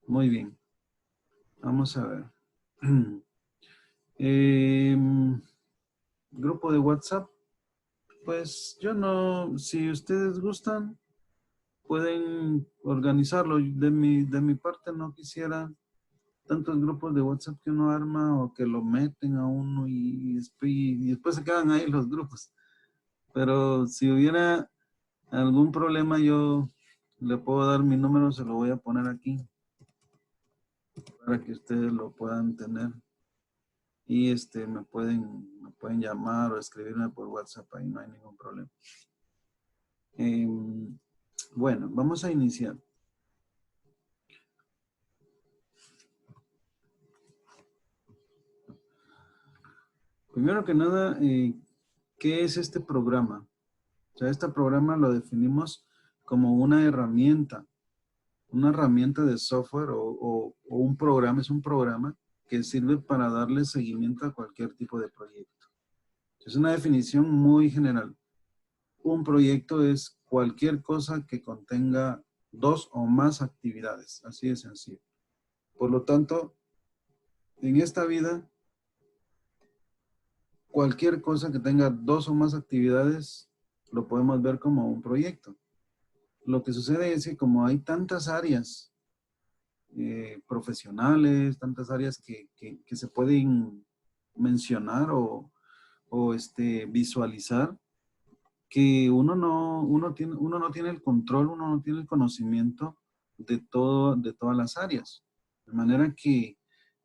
Muy bien. Vamos a ver. Em, grupo de WhatsApp. Pues yo no, si ustedes gustan, pueden organizarlo. De mi parte no quisiera tantos grupos de WhatsApp que uno arma o que lo meten a uno y después se quedan ahí los grupos. Pero si hubiera algún problema, yo le puedo dar mi número, se lo voy a poner aquí para que ustedes lo puedan tener. Y me pueden llamar o escribirme por WhatsApp, ahí no hay ningún problema. Bueno, vamos a iniciar. Primero que nada, ¿qué es este programa? O sea, este programa lo definimos como una herramienta de software o un programa, es un programa que sirve para darle seguimiento a cualquier tipo de proyecto. Es una definición muy general. Un proyecto es cualquier cosa que contenga dos o más actividades, así de sencillo. Por lo tanto, en esta vida, cualquier cosa que tenga dos o más actividades, lo podemos ver como un proyecto. Lo que sucede es que como hay tantas áreas profesionales, tantas áreas que se pueden mencionar o visualizar, que uno no tiene el control, uno no tiene el conocimiento de todas las áreas. De manera que,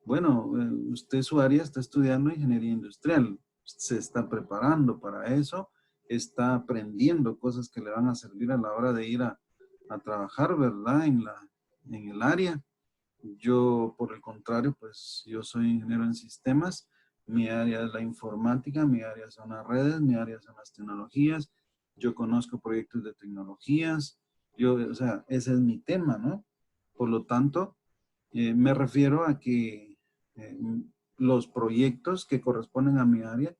bueno, usted su área está estudiando ingeniería industrial, se está preparando para eso, está aprendiendo cosas que le van a servir a la hora de ir a trabajar, ¿verdad? En el área. Yo, por el contrario, pues yo soy ingeniero en sistemas. Mi área es la informática, mi área son las redes, mi área son las tecnologías. Yo conozco proyectos de tecnologías. O sea, ese es mi tema, ¿no? Por lo tanto, me refiero a que eh, los proyectos que corresponden a mi área,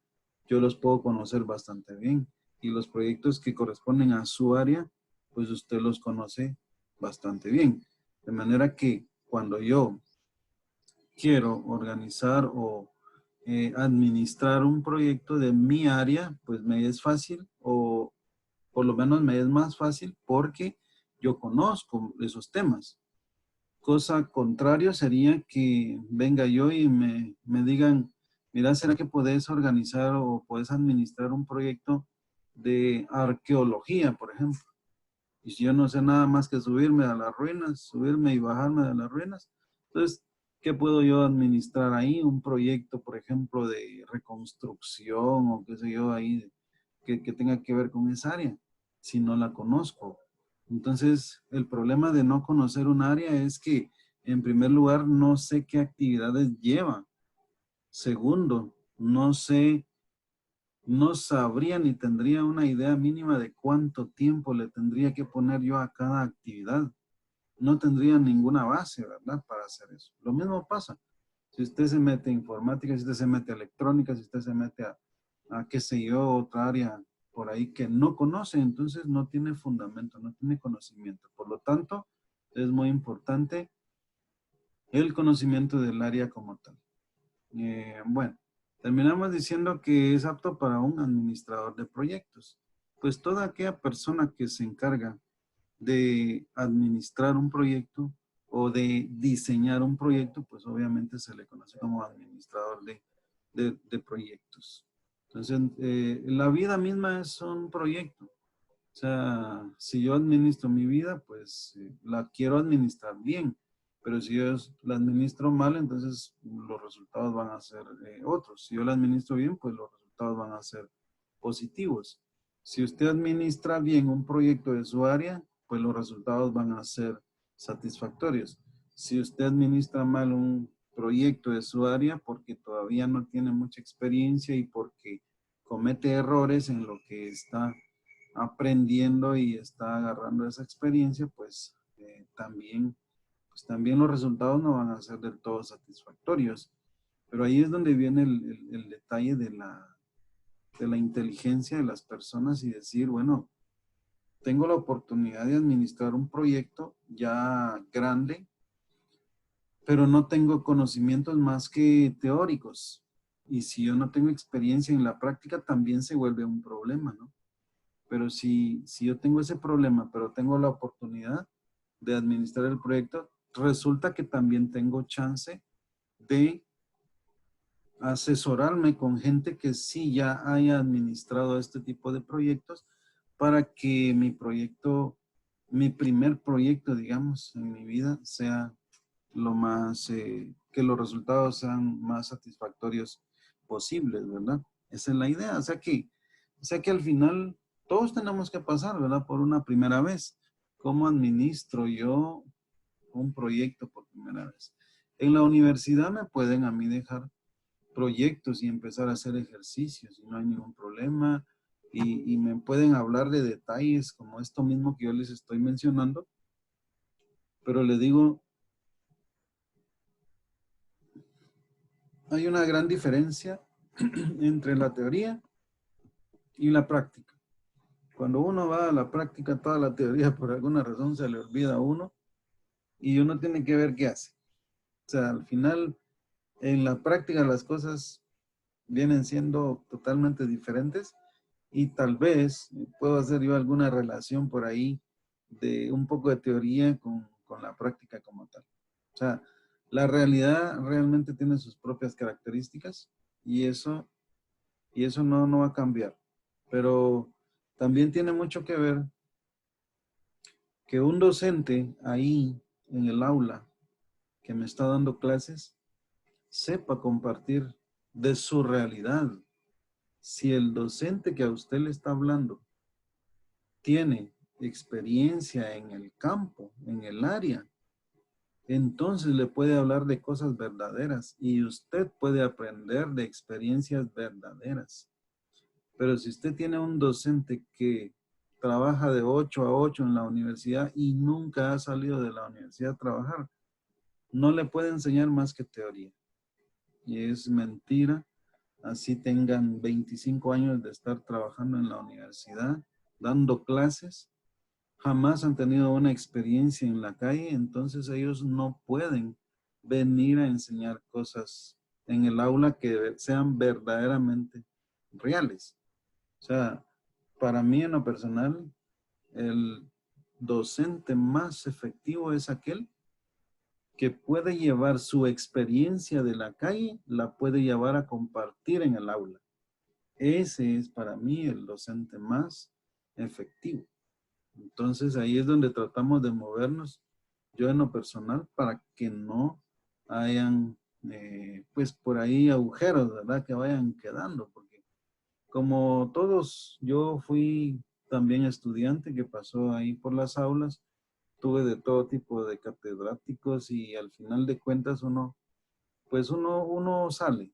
yo los puedo conocer bastante bien. Y los proyectos que corresponden a su área, pues usted los conoce bastante bien. De manera que cuando yo quiero organizar o administrar un proyecto de mi área, pues me es fácil o por lo menos me es más fácil porque yo conozco esos temas. Cosa contraria sería que venga yo y me digan, mira, ¿será que podés organizar o podés administrar un proyecto de arqueología, por ejemplo? Y si yo no sé nada más que subirme a las ruinas, subirme y bajarme de las ruinas, entonces, ¿qué puedo yo administrar ahí? Un proyecto, por ejemplo, de reconstrucción o qué sé yo, ahí, que tenga que ver con esa área, si no la conozco. Entonces, el problema de no conocer un área es que, en primer lugar, no sé qué actividades lleva. Segundo, no sabría ni tendría una idea mínima de cuánto tiempo le tendría que poner yo a cada actividad. No tendría ninguna base, ¿verdad? Para hacer eso. Lo mismo pasa. Si usted se mete a informática, si usted se mete a electrónica, si usted se mete a qué sé yo, otra área por ahí que no conoce, entonces no tiene fundamento, no tiene conocimiento. Por lo tanto, es muy importante el conocimiento del área como tal. Bueno, terminamos diciendo que es apto para un administrador de proyectos. Pues toda aquella persona que se encarga de administrar un proyecto o de diseñar un proyecto, pues obviamente se le conoce como administrador de proyectos. Entonces, la vida misma es un proyecto. O sea, si yo administro mi vida, pues la quiero administrar bien, pero si yo la administro mal, entonces los resultados van a ser otros. Si yo la administro bien, pues los resultados van a ser positivos. Si usted administra bien un proyecto de su área, pues los resultados van a ser satisfactorios. Si usted administra mal un proyecto de su área porque todavía no tiene mucha experiencia y porque comete errores en lo que está aprendiendo y está agarrando esa experiencia, pues también los resultados no van a ser del todo satisfactorios. Pero ahí es donde viene el detalle de la inteligencia de las personas y decir, bueno, tengo la oportunidad de administrar un proyecto ya grande pero no tengo conocimientos más que teóricos. Y si yo no tengo experiencia en la práctica, también se vuelve un problema, ¿no? Pero si yo tengo ese problema, pero tengo la oportunidad de administrar el proyecto, resulta que también tengo chance de asesorarme con gente que sí ya haya administrado este tipo de proyectos para que mi proyecto, mi primer proyecto, digamos, en mi vida sea lo más, que los resultados sean más satisfactorios posibles, ¿verdad? Esa es la idea. O sea que al final todos tenemos que pasar, ¿verdad? Por una primera vez. ¿Cómo administro yo un proyecto por primera vez? En la universidad me pueden a mí dejar proyectos y empezar a hacer ejercicios y no hay ningún problema. Y me pueden hablar de detalles como esto mismo que yo les estoy mencionando, pero le digo, hay una gran diferencia entre la teoría y la práctica. Cuando uno va a la práctica, toda la teoría por alguna razón se le olvida a uno y uno tiene que ver qué hace. O sea, al final, en la práctica las cosas vienen siendo totalmente diferentes y tal vez puedo hacer yo alguna relación por ahí de un poco de teoría con la práctica como tal. O sea, la realidad realmente tiene sus propias características y eso no va a cambiar. Pero también tiene mucho que ver que un docente ahí en el aula que me está dando clases sepa compartir de su realidad. Si el docente que a usted le está hablando tiene experiencia en el campo, en el área, entonces le puede hablar de cosas verdaderas y usted puede aprender de experiencias verdaderas. Pero si usted tiene un docente que trabaja de 8 a 8 en la universidad y nunca ha salido de la universidad a trabajar, no le puede enseñar más que teoría. Y es mentira. Así tengan 25 años de estar trabajando en la universidad, dando clases, jamás han tenido una experiencia en la calle, entonces ellos no pueden venir a enseñar cosas en el aula que sean verdaderamente reales. O sea, para mí en lo personal, el docente más efectivo es aquel que puede llevar su experiencia de la calle, la puede llevar a compartir en el aula. Ese es para mí el docente más efectivo. Entonces ahí es donde tratamos de movernos, yo en lo personal, para que no hayan, pues por ahí agujeros, ¿verdad? Que vayan quedando, porque como todos, yo fui también estudiante que pasó ahí por las aulas, tuve de todo tipo de catedráticos y al final de cuentas pues uno sale,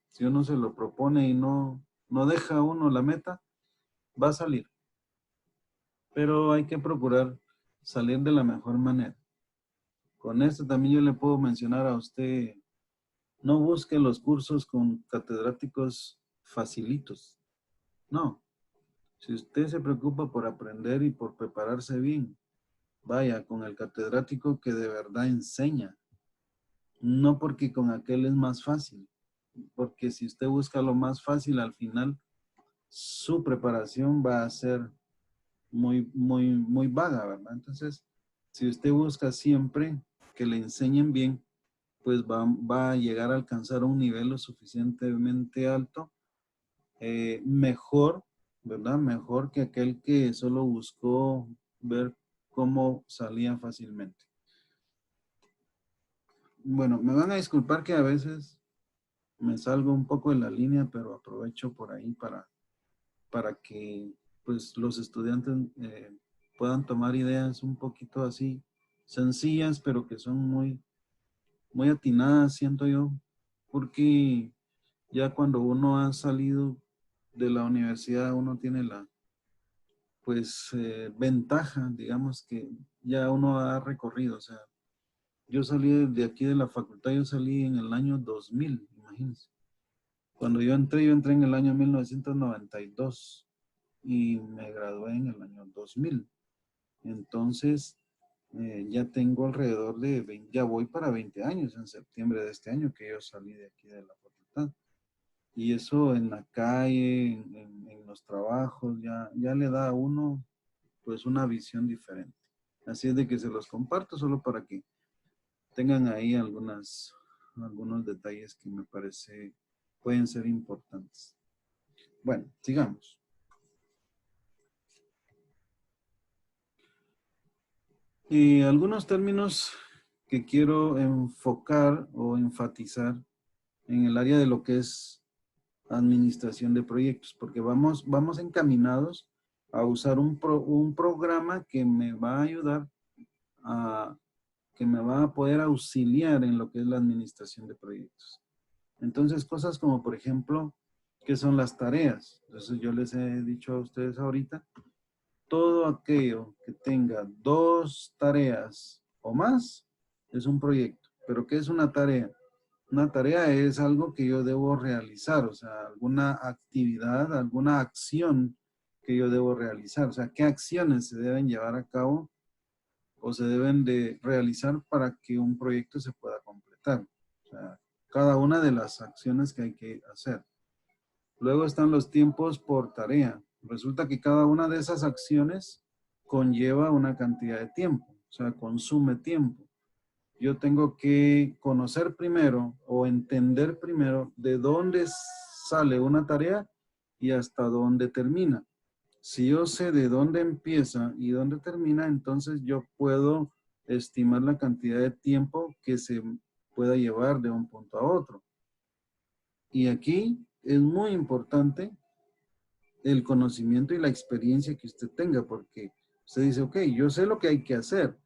si uno se lo propone y no deja uno la meta, va a salir. Pero hay que procurar salir de la mejor manera. Con esto también yo le puedo mencionar a usted, no busque los cursos con catedráticos facilitos. No, si usted se preocupa por aprender y por prepararse bien, vaya con el catedrático que de verdad enseña. No porque con aquel es más fácil, porque si usted busca lo más fácil, al final su preparación va a ser muy vaga, ¿verdad? Entonces, si usted busca siempre que le enseñen bien, pues va a llegar a alcanzar un nivel lo suficientemente alto, mejor, ¿verdad? Mejor que aquel que solo buscó ver cómo salía fácilmente. Bueno, me van a disculpar que a veces me salgo un poco de la línea, pero aprovecho por ahí para que pues los estudiantes puedan tomar ideas un poquito así sencillas, pero que son muy atinadas, siento yo, porque ya cuando uno ha salido de la universidad, uno tiene la pues ventaja, digamos que ya uno ha recorrido, o sea, yo salí de aquí de la facultad, yo salí en el año 2000, imagínense. Cuando yo entré en el año 1992 y me gradué en el año 2000. Entonces, Ya tengo alrededor de 20, ya voy para 20 años en septiembre de este año que yo salí de aquí de la facultad. Y eso en la calle, en los trabajos, ya le da a uno pues una visión diferente. Así es de que se los comparto solo para que tengan ahí algunos detalles que me parece pueden ser importantes. Bueno, sigamos. Y algunos términos que quiero enfocar o enfatizar en el área de lo que es administración de proyectos, porque vamos encaminados a usar un programa que me va a ayudar a, que me va a poder auxiliar en lo que es la administración de proyectos. Entonces, cosas como, por ejemplo, ¿qué son las tareas? Entonces, yo les he dicho a ustedes ahorita, todo aquello que tenga 2 tareas o más es un proyecto. ¿Pero qué es una tarea? Una tarea es algo que yo debo realizar, o sea, alguna actividad, alguna acción que yo debo realizar. O sea, ¿qué acciones se deben llevar a cabo o se deben de realizar para que un proyecto se pueda completar? O sea, cada una de las acciones que hay que hacer. Luego están los tiempos por tarea. Resulta que cada una de esas acciones conlleva una cantidad de tiempo, o sea, consume tiempo. Yo tengo que conocer primero o entender primero de dónde sale una tarea y hasta dónde termina. Si yo sé de dónde empieza y dónde termina, entonces yo puedo estimar la cantidad de tiempo que se pueda llevar de un punto a otro. Y aquí es muy importante el conocimiento y la experiencia que usted tenga, porque usted dice, ok, yo sé lo que hay que hacer,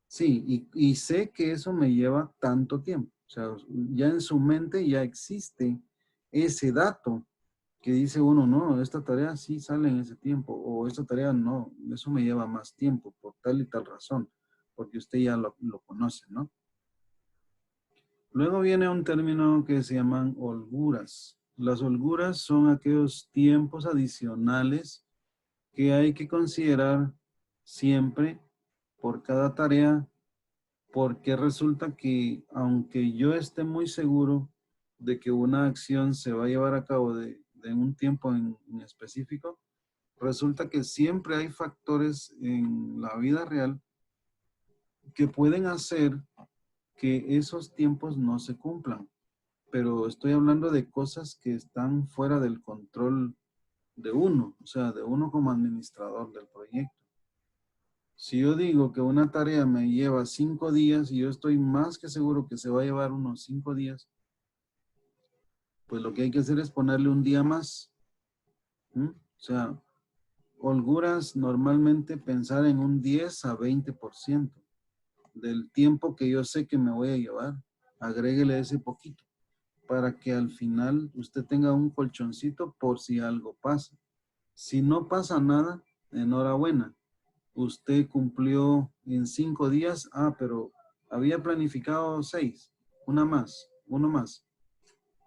sí, y sé que eso me lleva tanto tiempo. O sea, ya en su mente ya existe ese dato que dice uno, no, esta tarea sí sale en ese tiempo, o esta tarea no, eso me lleva más tiempo por tal y tal razón, porque usted ya lo conoce, ¿no? Luego viene un término que se llaman holguras. Las holguras son aquellos tiempos adicionales que hay que considerar siempre por cada tarea, porque resulta que aunque yo esté muy seguro de que una acción se va a llevar a cabo de un tiempo en específico, resulta que siempre hay factores en la vida real que pueden hacer que esos tiempos no se cumplan. Pero estoy hablando de cosas que están fuera del control de uno, o sea, de uno como administrador del proyecto. Si yo digo que una tarea me lleva 5 días y yo estoy más que seguro que se va a llevar unos 5 días, pues lo que hay que hacer es ponerle un día más. ¿Mm? O sea, holguras normalmente pensar en un 10 a 20% del tiempo que yo sé que me voy a llevar. Agréguele ese poquito para que al final usted tenga un colchoncito por si algo pasa. Si no pasa nada, enhorabuena. Usted cumplió en 5 días, pero había planificado 6, uno más,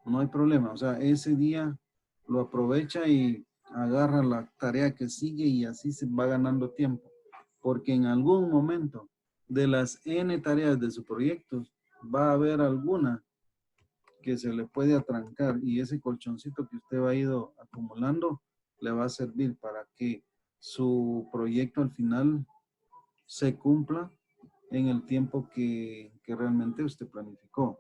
no hay problema. O sea, ese día lo aprovecha y agarra la tarea que sigue y así se va ganando tiempo. Porque en algún momento de las N tareas de su proyecto va a haber alguna que se le puede atrancar y ese colchoncito que usted ha ido acumulando le va a servir para que su proyecto al final se cumpla en el tiempo que realmente usted planificó.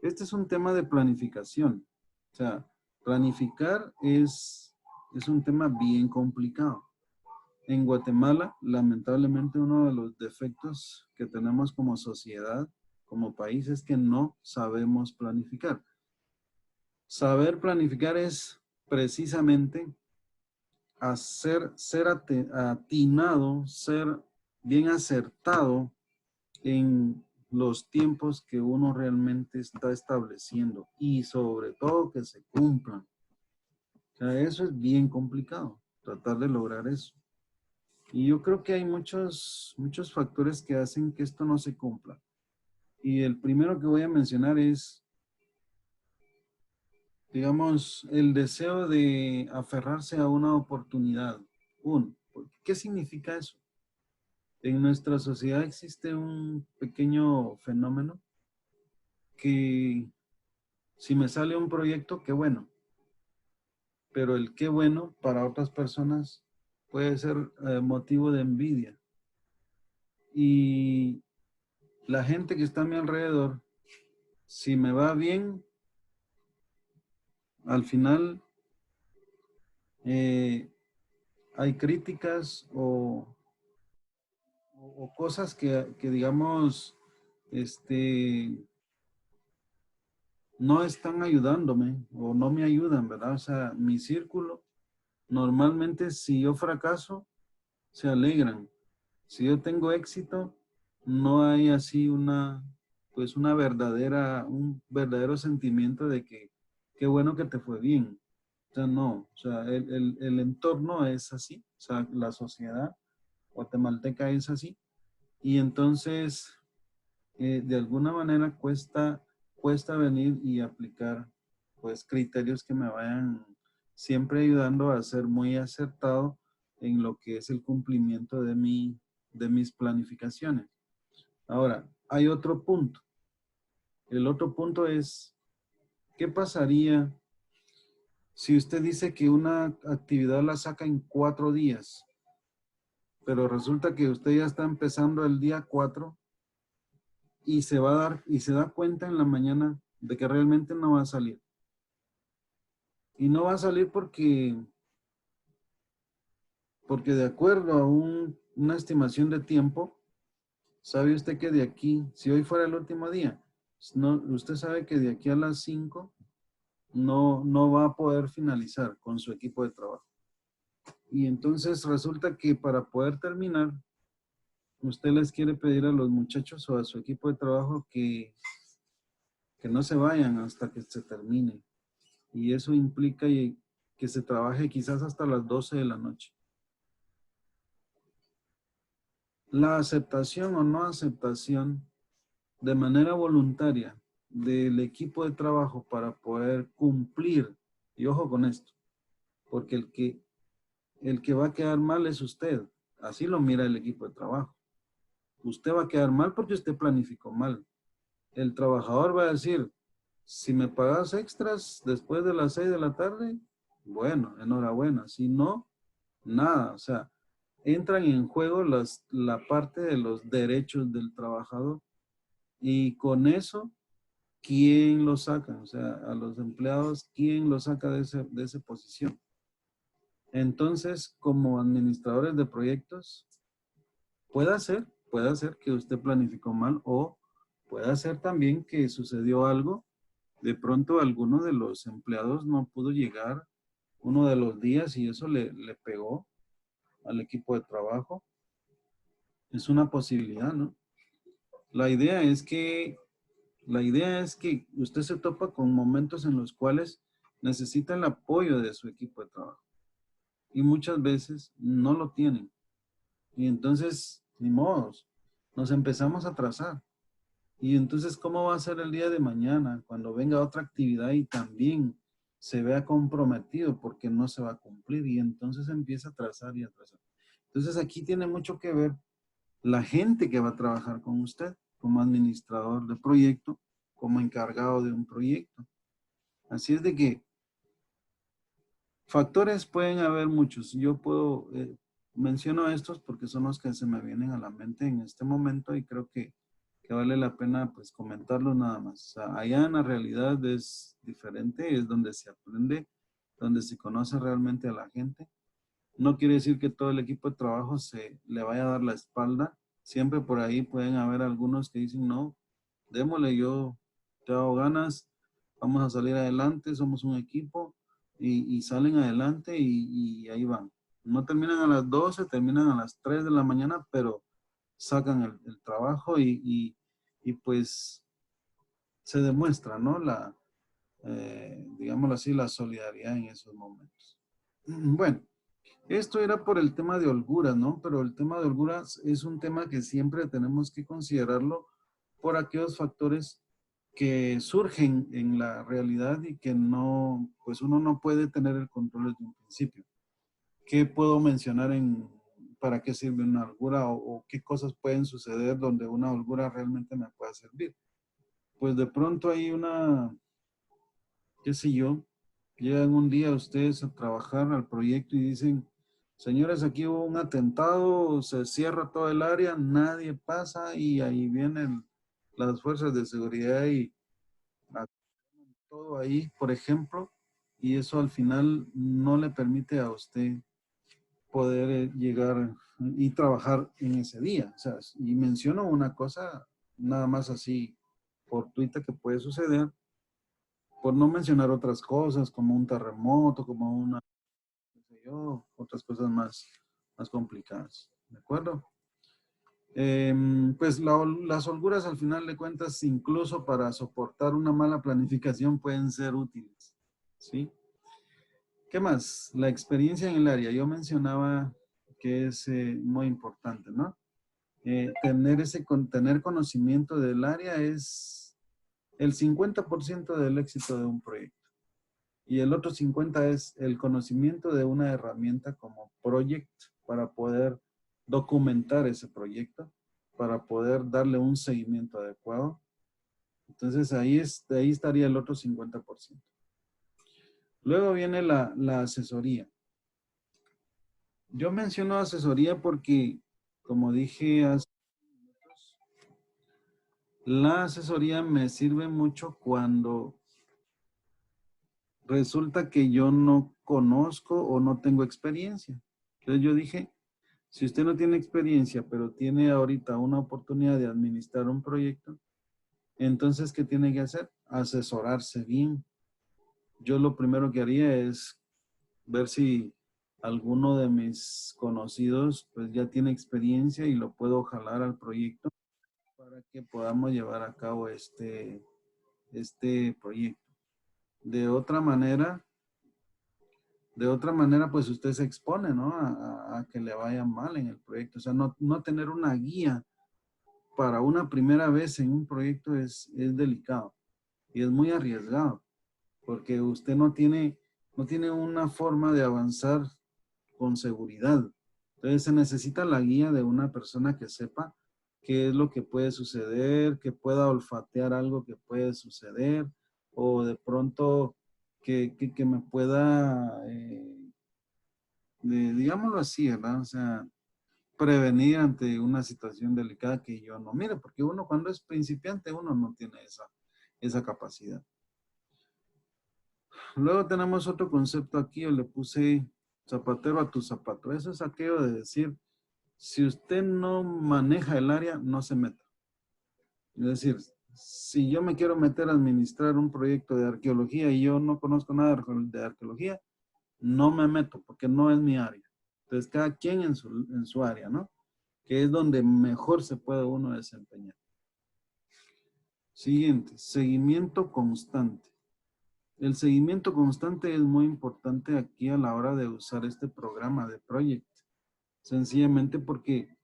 Este es un tema de planificación. O sea, planificar es un tema bien complicado. En Guatemala, lamentablemente, uno de los defectos que tenemos como sociedad, como país, es que no sabemos planificar. Saber planificar es precisamente ser atinado, ser bien acertado en los tiempos que uno realmente está estableciendo y sobre todo que se cumplan. O sea, eso es bien complicado, tratar de lograr eso. Y yo creo que hay muchos factores que hacen que esto no se cumpla. Y el primero que voy a mencionar es, digamos, el deseo de aferrarse a una oportunidad. ¿Qué significa eso? En nuestra sociedad existe un pequeño fenómeno que si me sale un proyecto, qué bueno, pero el qué bueno para otras personas puede ser motivo de envidia. Y la gente que está a mi alrededor, si me va bien, al final eh, hay críticas o cosas que digamos, no están ayudándome o no me ayudan, ¿verdad? O sea, mi círculo, normalmente si yo fracaso, se alegran. Si yo tengo éxito, no hay así pues un verdadero sentimiento de que qué bueno que te fue bien. O sea, no, o sea, el entorno es así, o sea, la sociedad guatemalteca es así. Y entonces, de alguna manera cuesta venir y aplicar, pues, criterios que me vayan siempre ayudando a ser muy acertado en lo que es el cumplimiento de mis planificaciones. Ahora, hay otro punto. El otro punto es, ¿qué pasaría si usted dice que una actividad la saca en 4 días, pero resulta que usted ya está empezando el día 4 y se da cuenta en la mañana de que realmente no va a salir? Y no va a salir porque de acuerdo a una estimación de tiempo, sabe usted que de aquí, si hoy fuera el último día, no, usted sabe que de aquí a las 5 no va a poder finalizar con su equipo de trabajo. Y entonces resulta que para poder terminar, usted les quiere pedir a los muchachos o a su equipo de trabajo que no se vayan hasta que se termine. Y eso implica que se trabaje quizás hasta las 12 de la noche. La aceptación o no aceptación de manera voluntaria del equipo de trabajo para poder cumplir, y ojo con esto, porque el que va a quedar mal es usted, así lo mira el equipo de trabajo. Usted va a quedar mal porque usted planificó mal. El trabajador va a decir, si me pagas extras después de las 6 de la tarde, bueno, enhorabuena. Si no, nada. O sea, entran en juego la parte de los derechos del trabajador y con eso, ¿quién lo saca? O sea, a los empleados, ¿quién lo saca de esa posición? Entonces, como administradores de proyectos, puede ser que usted planificó mal o puede ser también que sucedió algo. De pronto alguno de los empleados no pudo llegar uno de los días y eso le pegó al equipo de trabajo. Es una posibilidad, ¿no? La idea es que, la idea es que usted se topa con momentos en los cuales necesita el apoyo de su equipo de trabajo y muchas veces no lo tienen. Y entonces, ni modos, nos empezamos a atrasar. Y entonces, ¿cómo va a ser el día de mañana cuando venga otra actividad y también se vea comprometido porque no se va a cumplir? Y entonces empieza a atrasar y a atrasar. Entonces, aquí tiene mucho que ver la gente que va a trabajar con usted como administrador de proyecto, como encargado de un proyecto. Así es de que factores pueden haber muchos. Yo menciono estos porque son los que se me vienen a la mente en este momento y creo que vale la pena pues comentarlo nada más. O sea, allá en la realidad es diferente, es donde se aprende, donde se conoce realmente a la gente. No quiere decir que todo el equipo de trabajo se le vaya a dar la espalda. Siempre por ahí pueden haber algunos que dicen, no, démosle, yo te hago ganas, vamos a salir adelante, somos un equipo y salen adelante y ahí van. No terminan a las 12, terminan a las 3 de la mañana, pero sacan el trabajo y pues se demuestra, ¿no? Digámoslo así, la solidaridad en esos momentos. Bueno, esto era por el tema de holguras, ¿no? Pero el tema de holguras es un tema que siempre tenemos que considerarlo por aquellos factores que surgen en la realidad y que no, pues uno no puede tener el control desde un principio. ¿Qué puedo mencionar para qué sirve una holgura o qué cosas pueden suceder donde una holgura realmente me pueda servir. Pues de pronto hay una, qué sé yo, llegan un día ustedes a trabajar al proyecto y dicen, señores, aquí hubo un atentado, se cierra todo el área, nadie pasa y ahí vienen las fuerzas de seguridad y todo ahí, por ejemplo, y eso al final no le permite a usted poder llegar y trabajar en ese día. O sea, y menciono una cosa nada más así fortuita que puede suceder, por no mencionar otras cosas como un terremoto, como una, qué sé yo, otras cosas más complicadas. ¿De acuerdo? Pues las holguras al final de cuentas, incluso para soportar una mala planificación, pueden ser útiles. ¿Sí? ¿Qué más? La experiencia en el área. Yo mencionaba que es muy importante, ¿no? Tener conocimiento del área es el 50% del éxito de un proyecto. Y el otro 50% es el conocimiento de una herramienta como Project para poder documentar ese proyecto, para poder darle un seguimiento adecuado. Entonces ahí estaría el otro 50%. Luego viene la asesoría. Yo menciono asesoría porque, como dije hace minutos, la asesoría me sirve mucho cuando resulta que yo no conozco o no tengo experiencia. Entonces yo dije, si usted no tiene experiencia, pero tiene ahorita una oportunidad de administrar un proyecto, entonces, ¿qué tiene que hacer? Asesorarse bien. Yo lo primero que haría es ver si alguno de mis conocidos pues ya tiene experiencia y lo puedo jalar al proyecto para que podamos llevar a cabo este proyecto. De otra manera, pues usted se expone, ¿no? A que le vaya mal en el proyecto. O sea, no tener una guía para una primera vez en un proyecto es delicado y es muy arriesgado porque usted no tiene una forma de avanzar con seguridad. Entonces se necesita la guía de una persona que sepa qué es lo que puede suceder, que pueda olfatear algo que puede suceder, o de pronto que me pueda, digámoslo así, ¿verdad? O sea, prevenir ante una situación delicada que yo no mire, porque uno cuando es principiante, uno no tiene esa capacidad. Luego tenemos otro concepto aquí, yo le puse zapatero a tu zapato. Eso es aquello de decir, si usted no maneja el área, no se meta. Es decir, si yo me quiero meter a administrar un proyecto de arqueología y yo no conozco nada de arqueología, no me meto porque no es mi área. Entonces, cada quien en su área, ¿no? Que es donde mejor se puede uno desempeñar. Siguiente, seguimiento constante. El seguimiento constante es muy importante aquí a la hora de usar este programa de Project. Sencillamente porque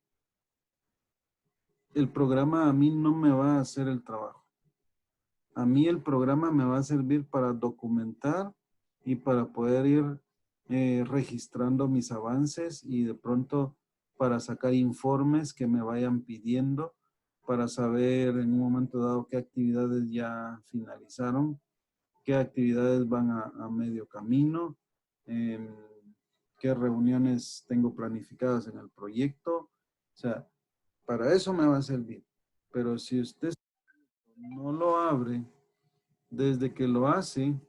el programa a mí no me va a hacer el trabajo. A mí el programa me va a servir para documentar y para poder ir registrando mis avances y de pronto para sacar informes que me vayan pidiendo para saber en un momento dado qué actividades ya finalizaron, qué actividades van a medio camino, em, qué reuniones tengo planificadas en el proyecto. O sea, para eso me va a servir. Pero si usted no lo abre desde que lo hace,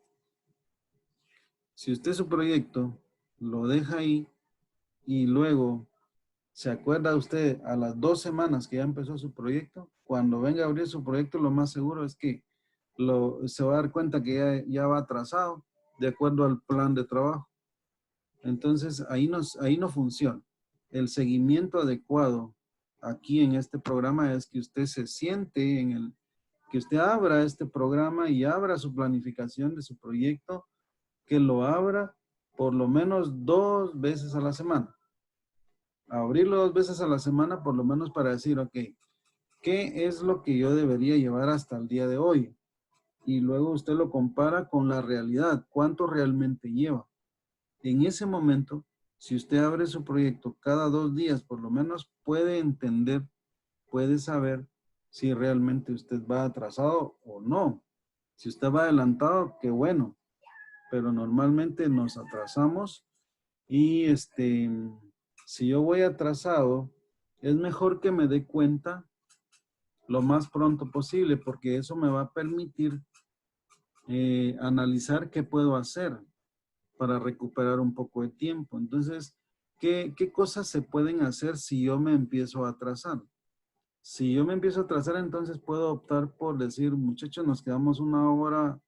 si usted su proyecto lo deja ahí y luego se acuerda usted a las 2 semanas que ya empezó su proyecto, cuando venga a abrir su proyecto, lo más seguro es que se va a dar cuenta que ya va atrasado de acuerdo al plan de trabajo. Entonces, ahí no funciona. El seguimiento adecuado aquí en este programa es que usted se siente que usted abra este programa y abra su planificación de su proyecto, que lo abra por lo menos 2 veces a la semana. Abrirlo 2 veces a la semana por lo menos para decir, ok, ¿qué es lo que yo debería llevar hasta el día de hoy? Y luego usted lo compara con la realidad, cuánto realmente lleva. En ese momento, Si usted abre su proyecto cada 2 días, por lo menos puede entender, puede saber si realmente usted va atrasado o no. Si usted va adelantado, qué bueno, pero normalmente nos atrasamos y si yo voy atrasado, es mejor que me dé cuenta lo más pronto posible, porque eso me va a permitir analizar qué puedo hacer para recuperar un poco de tiempo. Entonces, ¿qué cosas se pueden hacer si yo me empiezo a atrasar? Si yo me empiezo a atrasar, entonces puedo optar por decir, muchachos, nos quedamos 1 hora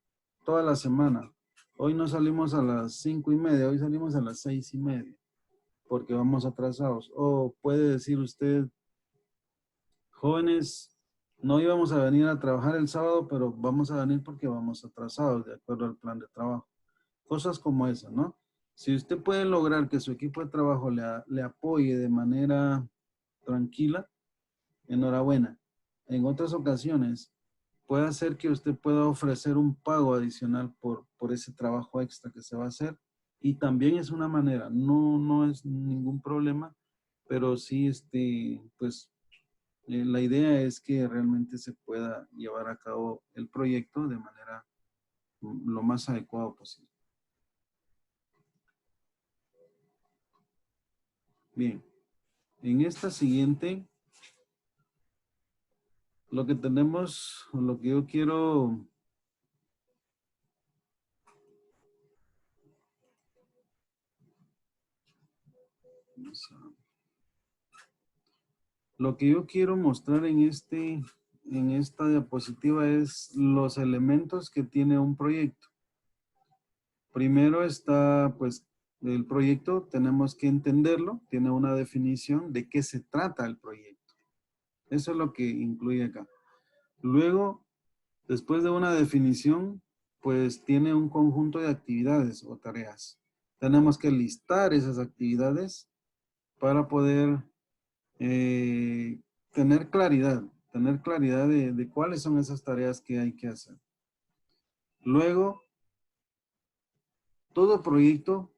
toda la semana. Hoy no salimos a las 5:30, hoy salimos a las 6:30, porque vamos atrasados. O puede decir usted, jóvenes, no íbamos a venir a trabajar el sábado, pero vamos a venir porque vamos atrasados, de acuerdo al plan de trabajo. Cosas como esa, ¿no? Si usted puede lograr que su equipo de trabajo le apoye de manera tranquila, enhorabuena. En otras ocasiones, puede hacer que usted pueda ofrecer un pago adicional por ese trabajo extra que se va a hacer. Y también es una manera, no es ningún problema, pero sí, pues, la idea es que realmente se pueda llevar a cabo el proyecto de manera lo más adecuado posible. Bien, en esta siguiente, lo que tenemos, lo que yo quiero, lo que yo quiero mostrar en esta diapositiva es los elementos que tiene un proyecto. Primero está, pues, el proyecto, tenemos que entenderlo, tiene una definición de qué se trata el proyecto. Eso es lo que incluye acá. Luego, después de una definición, pues tiene un conjunto de actividades o tareas. Tenemos que listar esas actividades para poder eh, tener claridad de cuáles son esas tareas que hay que hacer. Luego, todo proyecto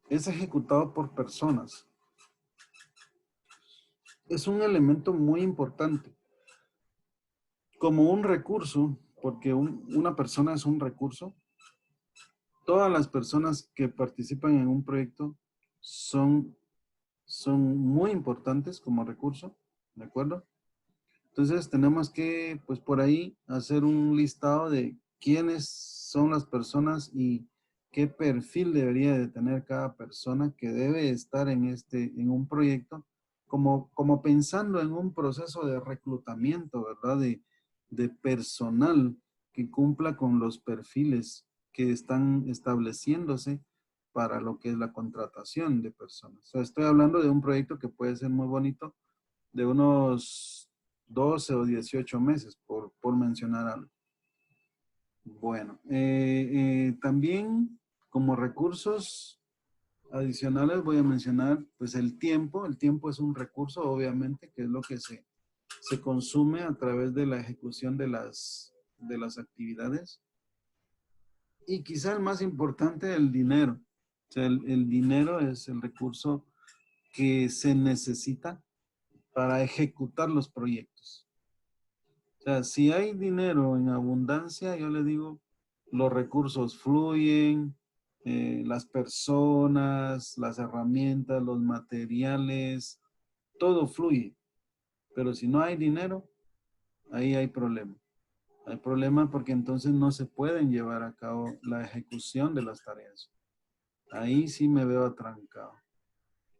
es ejecutado por personas. Es un elemento muy importante. Como un recurso, porque una persona es un recurso, todas las personas que participan en un proyecto son muy importantes como recurso, ¿de acuerdo? Entonces tenemos que, pues por ahí, hacer un listado de quiénes son las personas y qué perfil debería de tener cada persona que debe estar en un proyecto, como pensando en un proceso de reclutamiento, ¿verdad? De personal que cumpla con los perfiles que están estableciéndose para lo que es la contratación de personas. O sea, estoy hablando de un proyecto que puede ser muy bonito, de unos 12 o 18 meses, por mencionar algo. Bueno, también como recursos adicionales voy a mencionar pues el tiempo. El tiempo es un recurso, obviamente, que es lo que se consume a través de la ejecución de las actividades. Y quizá el más importante, el dinero. O sea, el dinero es el recurso que se necesita para ejecutar los proyectos. O sea, si hay dinero en abundancia, yo le digo, los recursos fluyen, las personas, las herramientas, los materiales, todo fluye. Pero si no hay dinero, ahí hay problema. Hay problema porque entonces no se pueden llevar a cabo la ejecución de las tareas. Ahí sí me veo atrancado.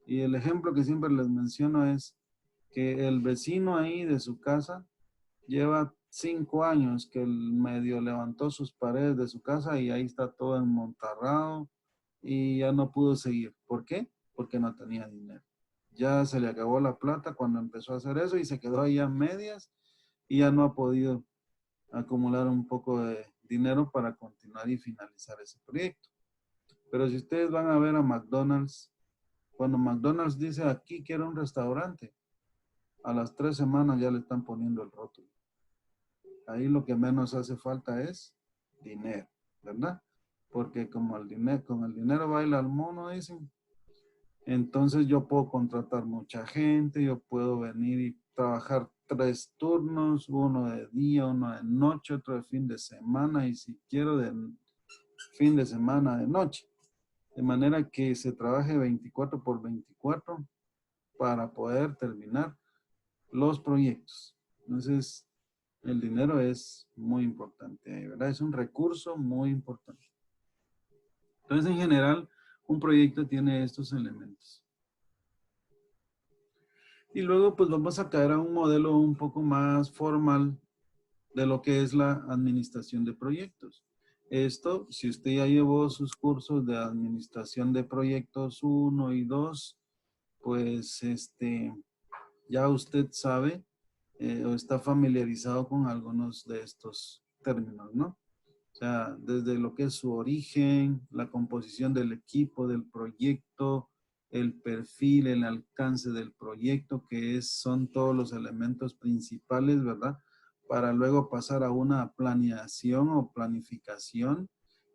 Y el ejemplo que siempre les menciono es que el vecino ahí de su casa lleva 5 años que el medio levantó sus paredes de su casa y ahí está todo enmontarrado y ya no pudo seguir. ¿Por qué? Porque no tenía dinero. Ya se le acabó la plata cuando empezó a hacer eso y se quedó ahí a medias y ya no ha podido acumular un poco de dinero para continuar y finalizar ese proyecto. Pero si ustedes van a ver a McDonald's, cuando McDonald's dice aquí quiero un restaurante, a las 3 semanas ya le están poniendo el rótulo. Ahí lo que menos hace falta es dinero, ¿verdad? porque como el dinero, con el dinero baila el mono, dicen. Entonces yo puedo contratar mucha gente, yo puedo venir y trabajar 3 turnos, uno de día, uno de noche, otro de fin de semana y si quiero de fin de semana de noche. De manera que se trabaje 24 por 24 para poder terminar los proyectos. Entonces, el dinero es muy importante, ¿verdad? Es un recurso muy importante. Entonces, en general, un proyecto tiene estos elementos. Y luego, pues vamos a caer a un modelo un poco más formal de lo que es la administración de proyectos. Esto, si usted ya llevó sus cursos de administración de proyectos 1 y 2, pues ya usted sabe o está familiarizado con algunos de estos términos, ¿no? O sea, desde lo que es su origen, la composición del equipo, del proyecto, el perfil, el alcance del proyecto, son todos los elementos principales, ¿verdad? Para luego pasar a una planeación o planificación.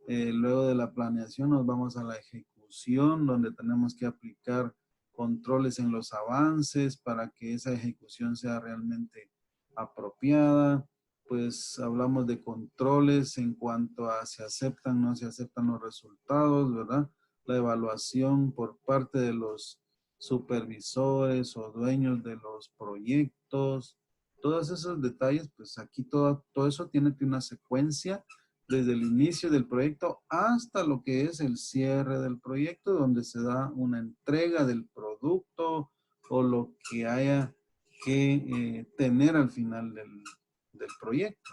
Luego de la planeación nos vamos a la ejecución, donde tenemos que aplicar controles en los avances para que esa ejecución sea realmente apropiada. Pues hablamos de controles en cuanto a si aceptan o no se aceptan los resultados, ¿verdad? La evaluación por parte de los supervisores o dueños de los proyectos, todos esos detalles, pues aquí todo eso tiene una secuencia desde el inicio del proyecto hasta lo que es el cierre del proyecto, donde se da una entrega del producto o lo que haya que tener al final del proyecto.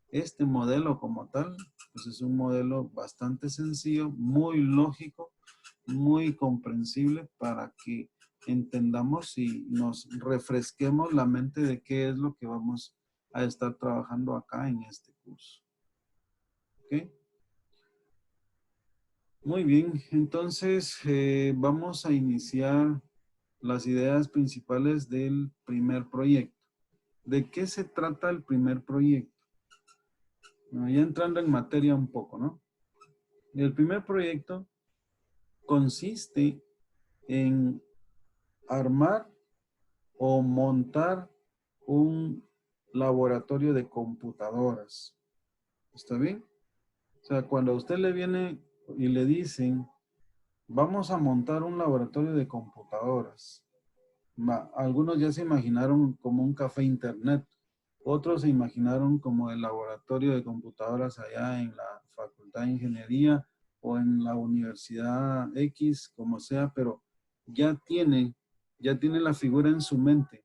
Este modelo como tal, pues es un modelo bastante sencillo, muy lógico, muy comprensible para que entendamos y nos refresquemos la mente de qué es lo que vamos a estar trabajando acá en este curso. ¿Ok? Muy bien, entonces vamos a iniciar las ideas principales del primer proyecto. ¿De qué se trata el primer proyecto? Bueno, ya entrando en materia un poco, ¿no? El primer proyecto consiste en armar o montar un laboratorio de computadoras. ¿Está bien? O sea, cuando a usted le viene y le dicen, vamos a montar un laboratorio de computadoras. Algunos ya se imaginaron como un café internet, otros se imaginaron como el laboratorio de computadoras allá en la Facultad de Ingeniería o en la Universidad X, como sea, pero ya tiene, ya tiene la figura en su mente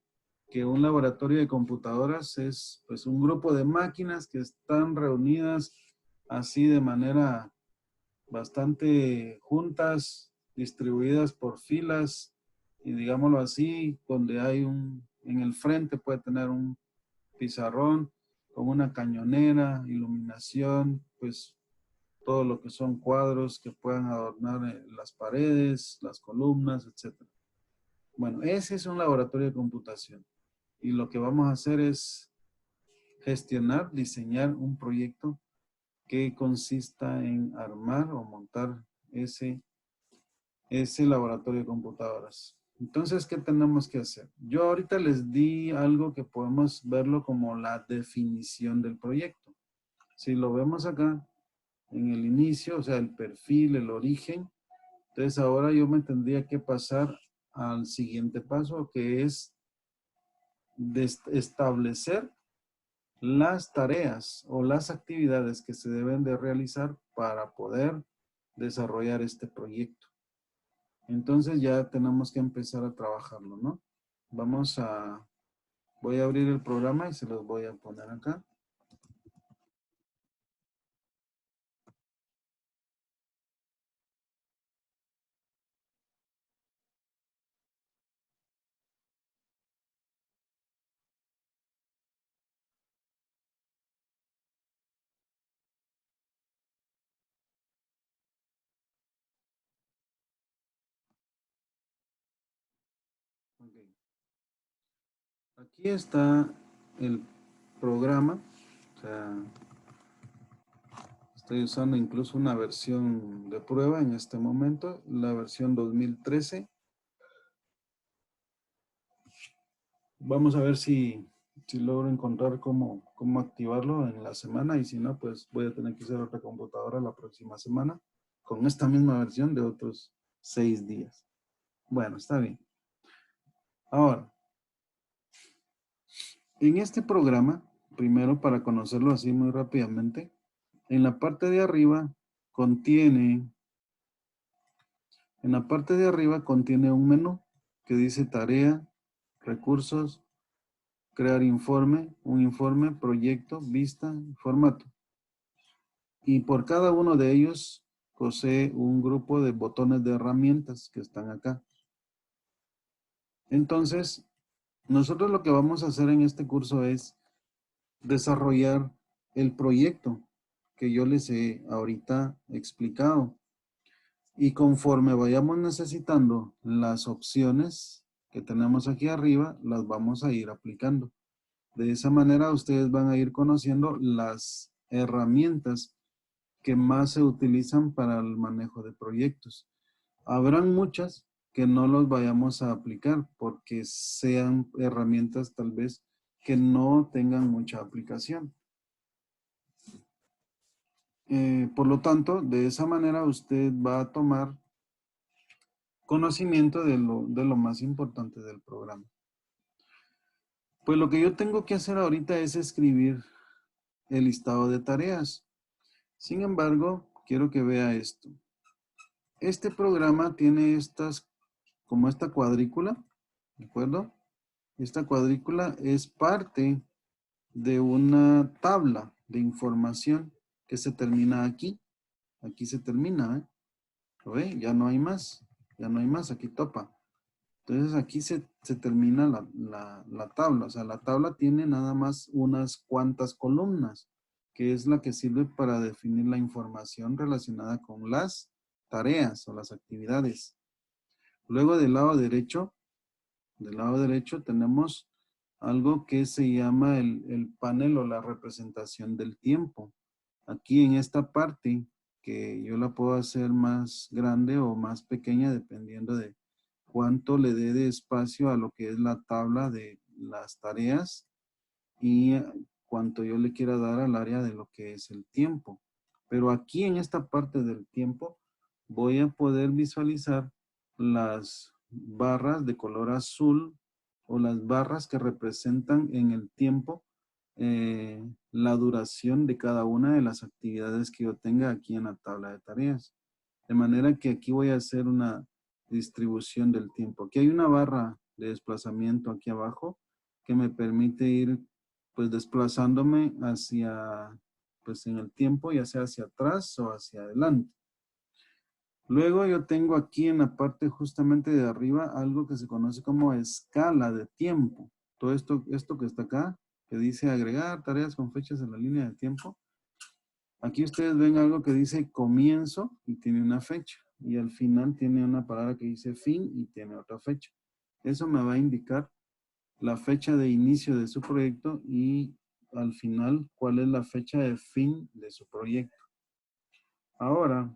que un laboratorio de computadoras es pues un grupo de máquinas que están reunidas así de manera bastante juntas, distribuidas por filas y digámoslo así, donde hay en el frente puede tener un pizarrón con una cañonera, iluminación, pues todo lo que son cuadros que puedan adornar las paredes, las columnas, etc. Bueno, ese es un laboratorio de computación y lo que vamos a hacer es gestionar, diseñar un proyecto que consista en armar o montar ese laboratorio de computadoras. Entonces, ¿qué tenemos que hacer? Yo ahorita les di algo que podemos verlo como la definición del proyecto. Si lo vemos acá, en el inicio, o sea, el perfil, el origen, entonces ahora yo me tendría que pasar al siguiente paso, que es establecer las tareas o las actividades que se deben de realizar para poder desarrollar este proyecto. Entonces ya tenemos que empezar a trabajarlo, ¿no? Voy a abrir el programa y se los voy a poner acá. Okay. Aquí está el programa, o sea, Estoy usando incluso una versión de prueba en este momento, la versión 2013. Vamos a ver si logro encontrar cómo activarlo en la semana, y si no, pues voy a tener que usar otra computadora la próxima semana con esta misma versión de otros 6 días. Bueno, está bien. Ahora, en este programa, primero para conocerlo así muy rápidamente, en la parte de arriba contiene, un menú que dice tarea, recursos, crear informe, un informe, proyecto, vista, formato. Y por cada uno de ellos posee un grupo de botones de herramientas que están acá. Entonces, nosotros lo que vamos a hacer en este curso es desarrollar el proyecto que yo les he ahorita explicado. Y conforme vayamos necesitando las opciones que tenemos aquí arriba, las vamos a ir aplicando. De esa manera ustedes van a ir conociendo las herramientas que más se utilizan para el manejo de proyectos. Habrán muchas que no los vayamos a aplicar porque sean herramientas tal vez que no tengan mucha aplicación. Por lo tanto, de esa manera usted va a tomar conocimiento de lo más importante del programa. Pues lo que yo tengo que hacer ahorita es escribir el listado de tareas. Sin embargo, quiero que vea esto. Este programa tiene como esta cuadrícula, ¿de acuerdo? Esta cuadrícula es parte de una tabla de información que se termina aquí. Aquí se termina, ¿eh? ¿Lo ve? Ya no hay más. Ya no hay más, aquí topa. Entonces aquí se termina la tabla. O sea, la tabla tiene nada más unas cuantas columnas, que es la que sirve para definir la información relacionada con las tareas o las actividades. Luego del lado derecho tenemos algo que se llama el panel o la representación del tiempo. Aquí en esta parte, que yo la puedo hacer más grande o más pequeña dependiendo de cuánto le dé de espacio a lo que es la tabla de las tareas y cuánto yo le quiera dar al área de lo que es el tiempo. Pero aquí en esta parte del tiempo voy a poder visualizar las barras de color azul o las barras que representan en el tiempo la duración de cada una de las actividades que yo tenga aquí en la tabla de tareas. De manera que aquí voy a hacer una distribución del tiempo. Aquí hay una barra de desplazamiento aquí abajo que me permite ir pues desplazándome hacia, pues en el tiempo, ya sea hacia atrás o hacia adelante. Luego yo tengo aquí en la parte justamente de arriba algo que se conoce como escala de tiempo. Todo esto que está acá, que dice agregar tareas con fechas en la línea de tiempo. Aquí ustedes ven algo que dice comienzo y tiene una fecha. Y al final tiene una palabra que dice fin y tiene otra fecha. Eso me va a indicar la fecha de inicio de su proyecto y al final cuál es la fecha de fin de su proyecto. Ahora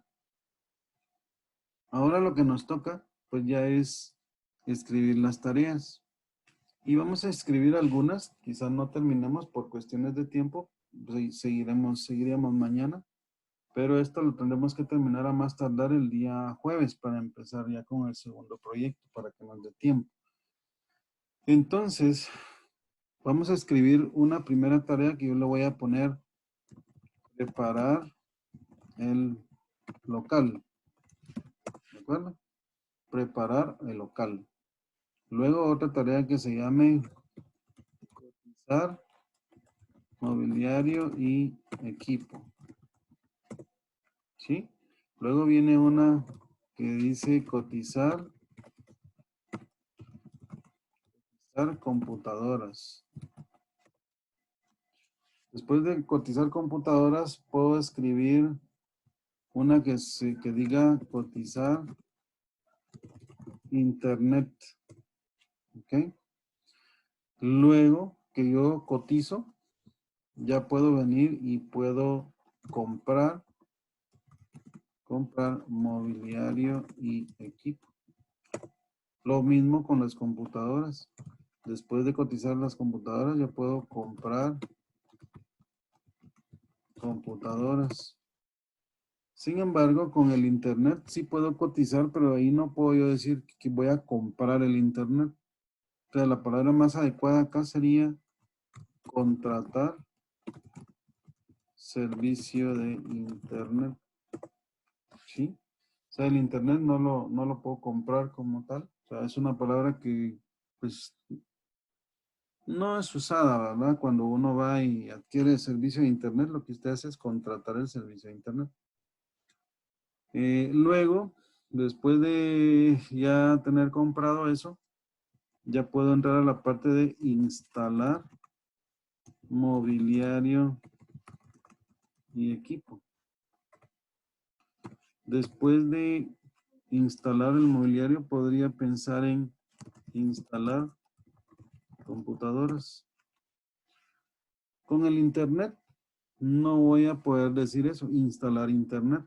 lo que nos toca pues ya es escribir las tareas. Y vamos a escribir algunas, quizás no terminemos por cuestiones de tiempo, pues seguiríamos mañana, pero esto lo tendremos que terminar a más tardar el día jueves para empezar ya con el segundo proyecto, para que nos dé tiempo. Entonces, vamos a escribir una primera tarea que yo le voy a poner preparar el local, ¿de acuerdo? Preparar el local. Luego otra tarea que se llame cotizar mobiliario y equipo, ¿sí? Luego viene una que dice cotizar computadoras. Después de cotizar computadoras, puedo escribir una que diga cotizar internet. ¿Ok? Luego que yo cotizo, ya puedo venir y puedo comprar Comprar mobiliario y equipo. Lo mismo con las computadoras. Después de cotizar las computadoras, yo puedo comprar computadoras. Sin embargo, con el internet sí puedo cotizar, pero ahí no puedo yo decir que voy a comprar el internet. O sea, la palabra más adecuada acá sería contratar servicio de internet. ¿Sí? O sea, el internet no lo puedo comprar como tal. O sea, es una palabra que pues no es usada, ¿verdad? Cuando uno va y adquiere el servicio de internet, lo que usted hace es contratar el servicio de internet. Luego, después de ya tener comprado eso, ya puedo entrar a la parte de instalar mobiliario y equipo. Después de instalar el mobiliario, podría pensar en instalar computadoras. Con el internet no voy a poder decir eso, instalar internet,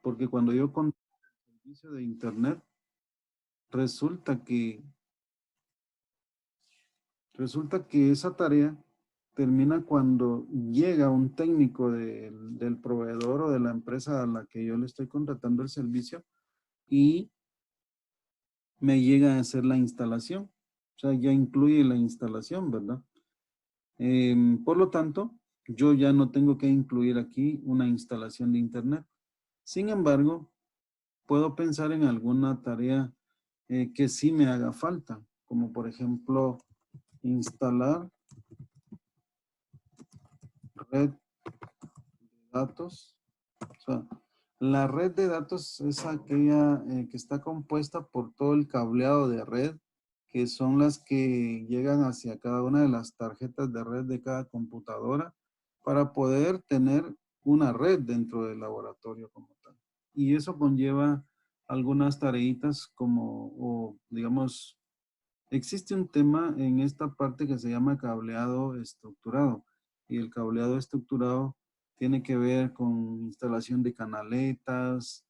porque cuando yo contrato el servicio de internet, resulta que esa tarea termina cuando llega un técnico del proveedor o de la empresa a la que yo le estoy contratando el servicio y me llega a hacer la instalación. O sea, ya incluye la instalación, ¿verdad? Por lo tanto, yo ya no tengo que incluir aquí una instalación de internet. Sin embargo, puedo pensar en alguna tarea que sí me haga falta, como por ejemplo, instalar red de datos. O sea, la red de datos es aquella que está compuesta por todo el cableado de red, que son las que llegan hacia cada una de las tarjetas de red de cada computadora para poder tener una red dentro del laboratorio como tal. Y eso conlleva algunas tareitas como, o digamos, existe un tema en esta parte que se llama cableado estructurado. Y el cableado estructurado tiene que ver con instalación de canaletas,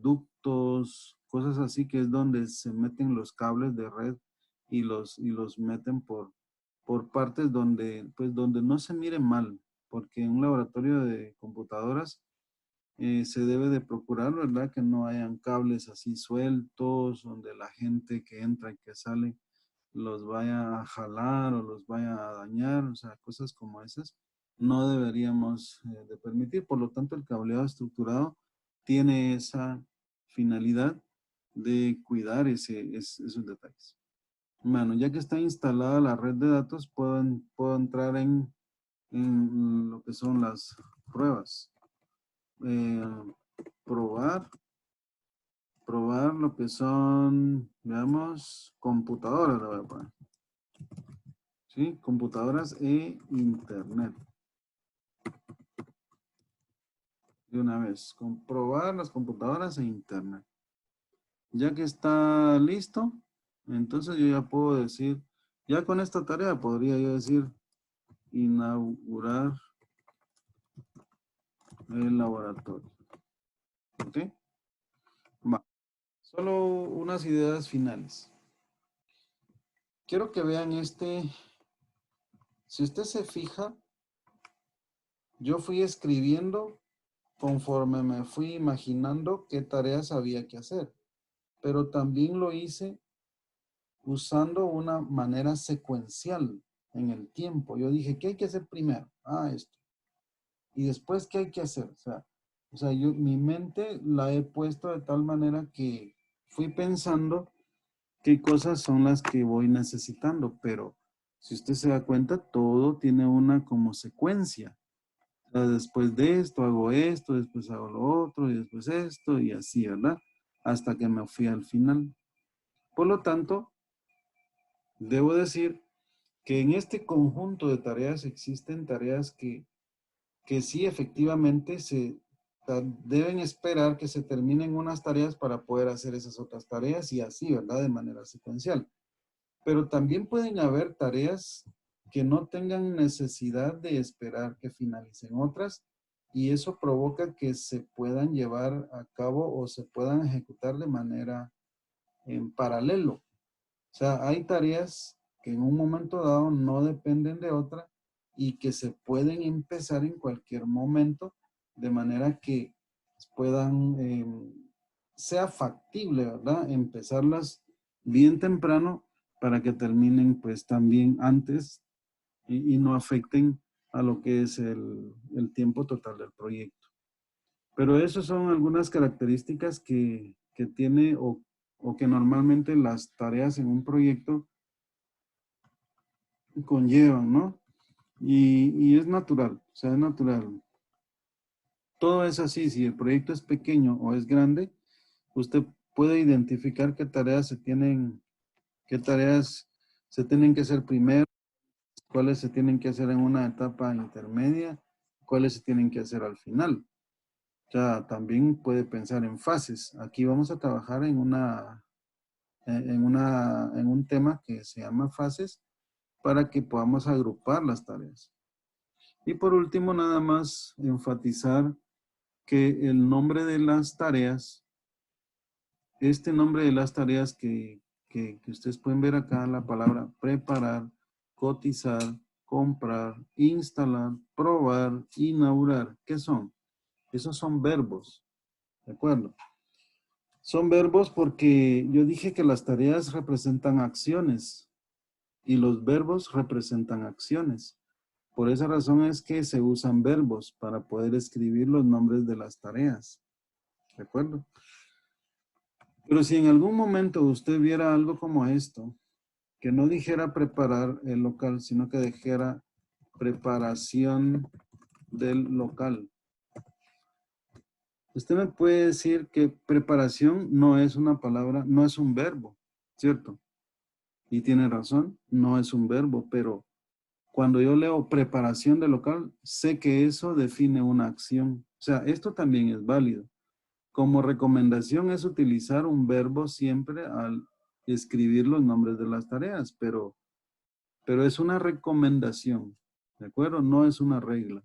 ductos, cosas así, que es donde se meten los cables de red y los meten por partes donde, pues, donde no se mire mal, porque en un laboratorio de computadoras se debe de procurar, ¿verdad? Que no hayan cables así sueltos, donde la gente que entra y que sale los vaya a jalar o los vaya a dañar, o sea, cosas como esas, no deberíamos de permitir. Por lo tanto, el cableado estructurado tiene esa finalidad de cuidar esos detalles. Bueno, ya que está instalada la red de datos, puedo entrar en lo que son las pruebas. Eh, probar lo que son, veamos, computadoras, le voy a poner. ¿Sí? Computadoras e internet. De una vez, comprobar las computadoras e internet. Ya que está listo, entonces yo ya puedo decir, ya con esta tarea podría yo decir, inaugurar el laboratorio. ¿Ok? Va. Solo unas ideas finales. Quiero que vean si usted se fija, yo fui escribiendo conforme me fui imaginando qué tareas había que hacer, pero también lo hice usando una manera secuencial en el tiempo. Yo dije, ¿qué hay que hacer primero? Ah, esto. Y después, ¿qué hay que hacer? O sea, yo mi mente la he puesto de tal manera que fui pensando qué cosas son las que voy necesitando, pero si usted se da cuenta, todo tiene una como secuencia. O sea, después de esto hago esto, después hago lo otro, y después esto, y así, ¿verdad? Hasta que me fui al final. Por lo tanto, debo decir que en este conjunto de tareas existen tareas que sí efectivamente deben esperar que se terminen unas tareas para poder hacer esas otras tareas y así, ¿verdad? De manera secuencial. Pero también pueden haber tareas que no tengan necesidad de esperar que finalicen otras y eso provoca que se puedan llevar a cabo o se puedan ejecutar de manera en paralelo. O sea, hay tareas que en un momento dado no dependen de otra y que se pueden empezar en cualquier momento de manera que puedan, sea factible, ¿verdad? Empezarlas bien temprano para que terminen pues también antes y no afecten a lo que es el tiempo total del proyecto. Pero esas son algunas características que tiene o que normalmente las tareas en un proyecto conllevan, ¿no? Y es natural, o sea, es natural. Todo es así, si el proyecto es pequeño o es grande, usted puede identificar qué tareas se tienen que hacer primero, cuáles se tienen que hacer en una etapa intermedia, cuáles se tienen que hacer al final. O sea, también puede pensar en fases. Aquí vamos a trabajar en un tema que se llama fases para que podamos agrupar las tareas. Y por último, nada más enfatizar que el nombre de las tareas, este nombre de las tareas que ustedes pueden ver acá, la palabra preparar, cotizar, comprar, instalar, probar, inaugurar, ¿qué son? Esos son verbos, ¿de acuerdo? Son verbos porque yo dije que las tareas representan acciones y los verbos representan acciones. Por esa razón es que se usan verbos para poder escribir los nombres de las tareas. ¿De acuerdo? Pero si en algún momento usted viera algo como esto, que no dijera preparar el local, sino que dijera preparación del local. Usted me puede decir que preparación no es una palabra, no es un verbo, ¿cierto? Y tiene razón, no es un verbo, pero cuando yo leo preparación de local, sé que eso define una acción. O sea, esto también es válido. Como recomendación es utilizar un verbo siempre al escribir los nombres de las tareas, pero es una recomendación, ¿de acuerdo? No es una regla.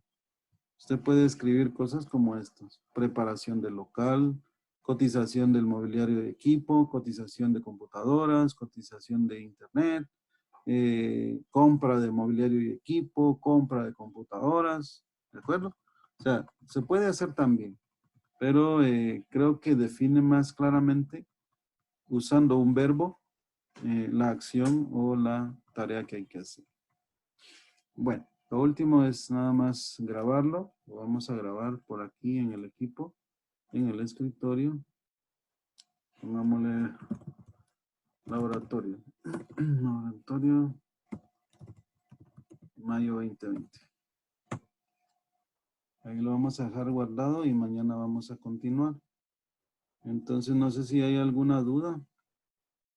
Usted puede escribir cosas como estas: preparación del local, cotización del mobiliario de equipo, cotización de computadoras, cotización de internet, compra de mobiliario y equipo, compra de computadoras, ¿de acuerdo? O sea, se puede hacer también, pero creo que define más claramente usando un verbo la acción o la tarea que hay que hacer. Bueno, lo último es nada más grabarlo. Lo vamos a grabar por aquí en el equipo, en el escritorio. Pongámosle laboratorio. Laboratorio, mayo 2020. Ahí lo vamos a dejar guardado y mañana vamos a continuar. Entonces, no sé si hay alguna duda.